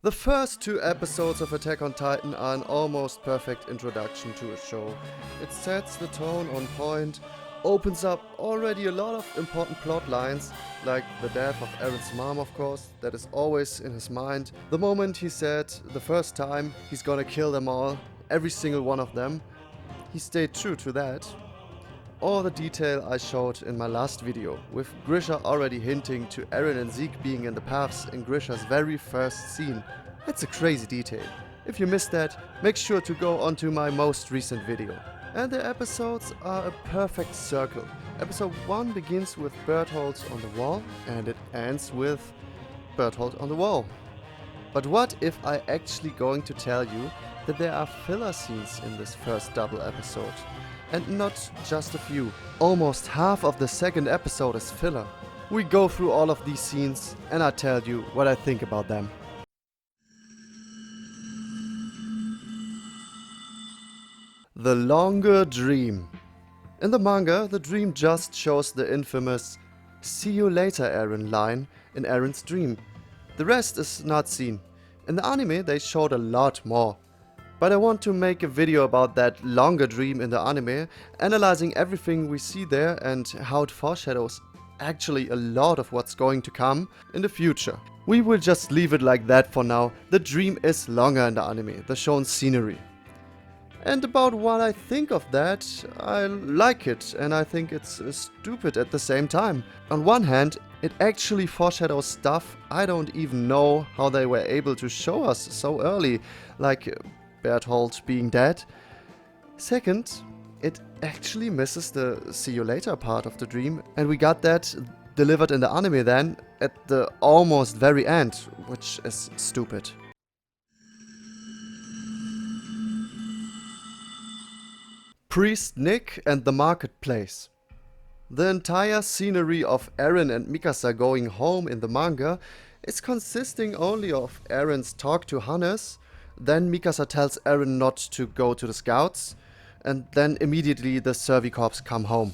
The first two episodes of Attack on Titan are an almost perfect introduction to a show. It sets the tone on point, opens up already a lot of important plot lines, like the death of Erin's mom, of course, that is always in his mind. The moment he said the first time he's gonna kill them all, every single one of them, he stayed true to that. Or the detail I showed in my last video, with Grisha already hinting to Erwin and Zeke being in the paths in Grisha's very first scene. That's a crazy detail. If you missed that, make sure to go onto my most recent video. And the episodes are a perfect circle. Episode 1 begins with Bertholdt on the wall, and it ends with Bertholdt on the wall. But what if I actually going to tell you that there are filler scenes in this first double episode? And not just a few. Almost half of the second episode is filler. We go through all of these scenes and I tell you what I think about them. The longer dream. In the manga, the dream just shows the infamous "See you later, Eren" line in Eren's dream. The rest is not seen. In the anime, they showed a lot more. But I want to make a video about that longer dream in the anime, analyzing everything we see there and how it foreshadows actually a lot of what's going to come in the future. We will just leave it like that for now. The dream is longer in the anime, the shown scenery. And about what I think of that, I like it, and I think it's stupid at the same time. On one hand, it actually foreshadows stuff I don't even know how they were able to show us so early, like Bertholdt being dead. Second, it actually misses the "see you later" part of the dream, and we got that delivered in the anime then at the almost very end, which is stupid. Priest Nick and the marketplace. The entire scenery of Eren and Mikasa going home in the manga is consisting only of Eren's talk to Hannes. Then Mikasa tells Eren not to go to the scouts, and then immediately the Survey Corps come home.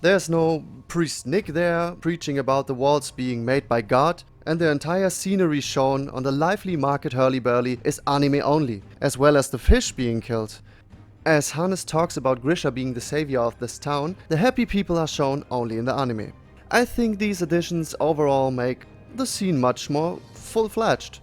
There's no Priest Nick there preaching about the walls being made by God, and the entire scenery shown on the lively market hurly-burly is anime only, as well as the fish being killed. As Hannes talks about Grisha being the savior of this town, the happy people are shown only in the anime. I think these additions overall make the scene much more full-fledged.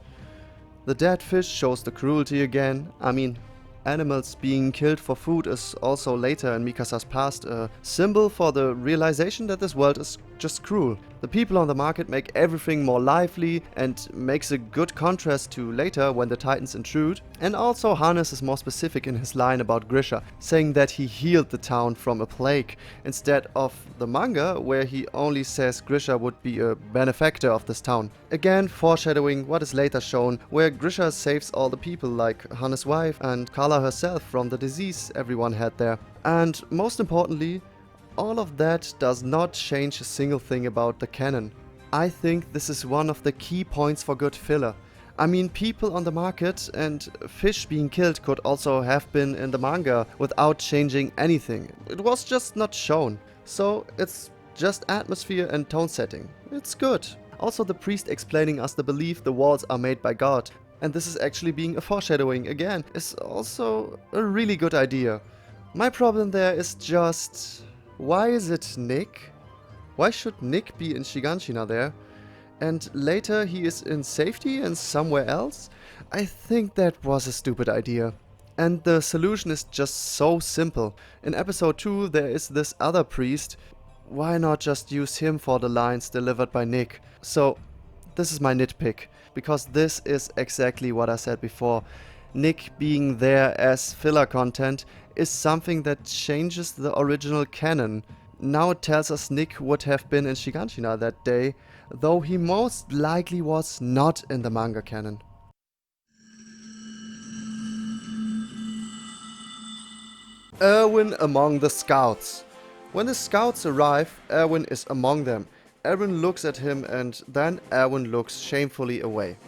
The dead fish shows the cruelty again. I mean, animals being killed for food is also later in Mikasa's past a symbol for the realization that this world is just cruel. The people on the market make everything more lively and makes a good contrast to later when the Titans intrude. And also Hannes is more specific in his line about Grisha, saying that he healed the town from a plague, instead of the manga where he only says Grisha would be a benefactor of this town. Again foreshadowing what is later shown, where Grisha saves all the people like Hannes' wife and Carla herself from the disease everyone had there. And most importantly, all of that does not change a single thing about the canon. I think this is one of the key points for good filler. I mean, people on the market and fish being killed could also have been in the manga without changing anything. It was just not shown. So it's just atmosphere and tone setting. It's good. Also the priest explaining us the belief the walls are made by God, and this is actually being a foreshadowing again, is also a really good idea. My problem there is just, why is it Nick? Why should Nick be in Shiganshina there? And later he is in safety and somewhere else? I think that was a stupid idea. And the solution is just so simple. In episode 2 there is this other priest. Why not just use him for the lines delivered by Nick? So this is my nitpick, because this is exactly what I said before. Nick being there as filler content is something that changes the original canon. Now it tells us Nick would have been in Shiganshina that day, though he most likely was not in the manga canon. Erwin among the scouts. When the scouts arrive, Erwin is among them. Erwin looks at him and then Erwin looks shamefully away.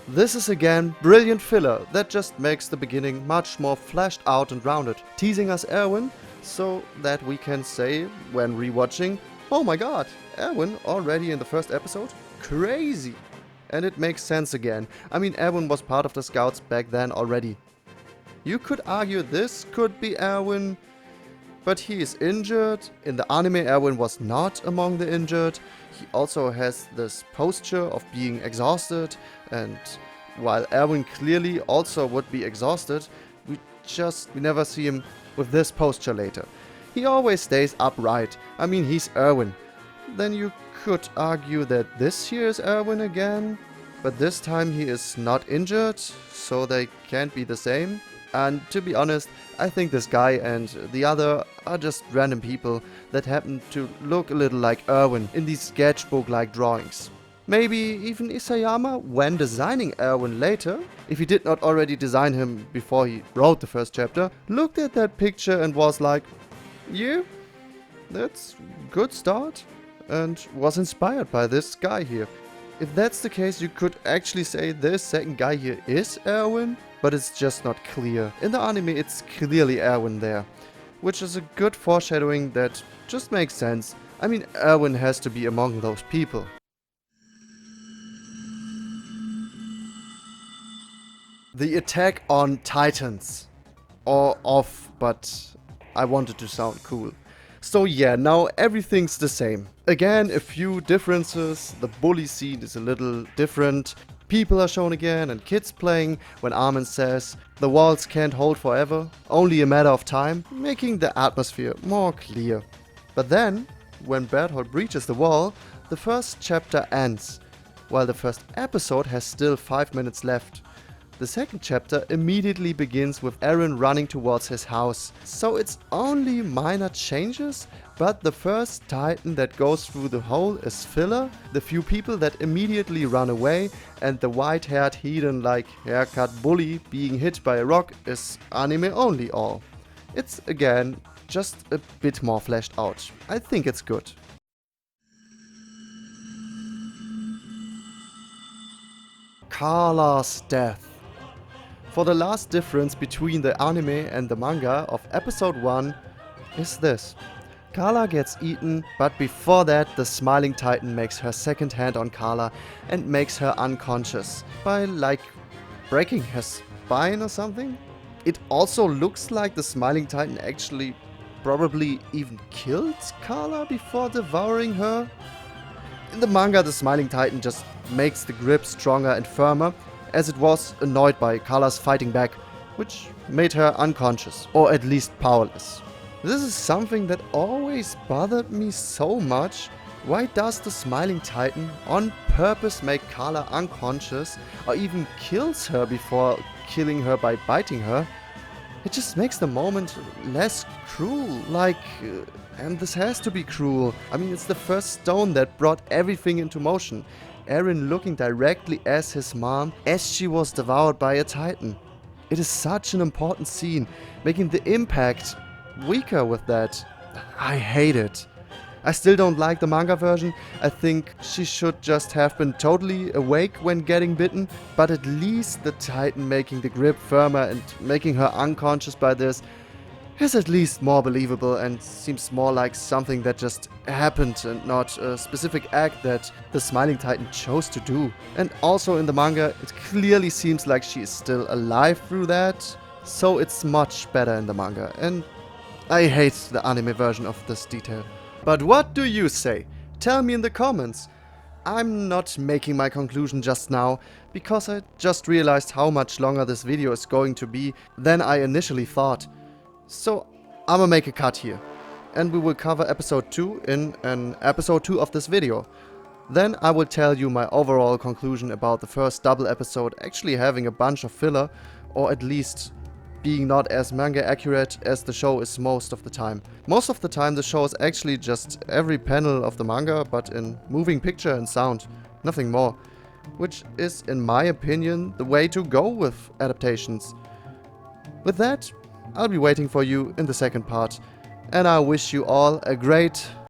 This is again brilliant filler that just makes the beginning much more fleshed out and rounded, teasing us Erwin so that we can say when rewatching, oh my god, Erwin already in the first episode? Crazy! And it makes sense again. I mean, Erwin was part of the scouts back then already. You could argue this could be Erwin, but he is injured. In the anime, Erwin was not among the injured. He also has this posture of being exhausted, and while Erwin clearly also would be exhausted, we never see him with this posture later. He always stays upright. I mean, he's Erwin. Then you could argue that this here is Erwin again, but this time he is not injured, so they can't be the same. And to be honest, I think this guy and the other are just random people that happen to look a little like Erwin in these sketchbook-like drawings. Maybe even Isayama, when designing Erwin later, if he did not already design him before he wrote the first chapter, looked at that picture and was like, yeah, that's a good start, and was inspired by this guy here. If that's the case, you could actually say this second guy here is Erwin, but it's just not clear. In the anime, it's clearly Erwin there, which is a good foreshadowing that just makes sense. I mean, Erwin has to be among those people. The attack on Titans. Or off, but I wanted to sound cool. So yeah, now everything's the same. Again, a few differences. The bully scene is a little different. People are shown again and kids playing when Armin says the walls can't hold forever, only a matter of time, making the atmosphere more clear. But then, when Berthold breaches the wall, the first chapter ends, while the first episode has still 5 minutes left. The second chapter immediately begins with Erwin running towards his house. So it's only minor changes, but the first Titan that goes through the hole is filler, the few people that immediately run away, and the white-haired heathen-like haircut bully being hit by a rock is anime only all. It's again just a bit more fleshed out. I think it's good. Carla's death. For the last difference between the anime and the manga of episode 1 is this. Carla gets eaten, but before that the Smiling Titan makes her second hand on Carla and makes her unconscious by like breaking her spine or something. It also looks like the Smiling Titan actually probably even killed Carla before devouring her. In the manga, the Smiling Titan just makes the grip stronger and firmer, as it was annoyed by Carla's fighting back, which made her unconscious, or at least powerless. This is something that always bothered me so much. Why does the Smiling Titan on purpose make Carla unconscious, or even kills her before killing her by biting her? It just makes the moment less cruel, and this has to be cruel. I mean, it's the first stone that brought everything into motion. Erwin looking directly at his mom as she was devoured by a titan. It is such an important scene, making the impact weaker with that. I hate it. I still don't like the manga version. I think she should just have been totally awake when getting bitten, but at least the titan making the grip firmer and making her unconscious by this is at least more believable and seems more like something that just happened and not a specific act that the Smiling Titan chose to do. And also in the manga, it clearly seems like she is still alive through that, so it's much better in the manga, and I hate the anime version of this detail. But what do you say? Tell me in the comments. I'm not making my conclusion just now, because I just realized how much longer this video is going to be than I initially thought. So I'ma make a cut here, and we will cover episode 2 in an episode 2 of this video. Then I will tell you my overall conclusion about the first double episode actually having a bunch of filler, or at least being not as manga accurate as the show is most of the time. Most of the time the show is actually just every panel of the manga, but in moving picture and sound, nothing more. Which is, in my opinion, the way to go with adaptations. With that, I'll be waiting for you in the second part, and I wish you all a great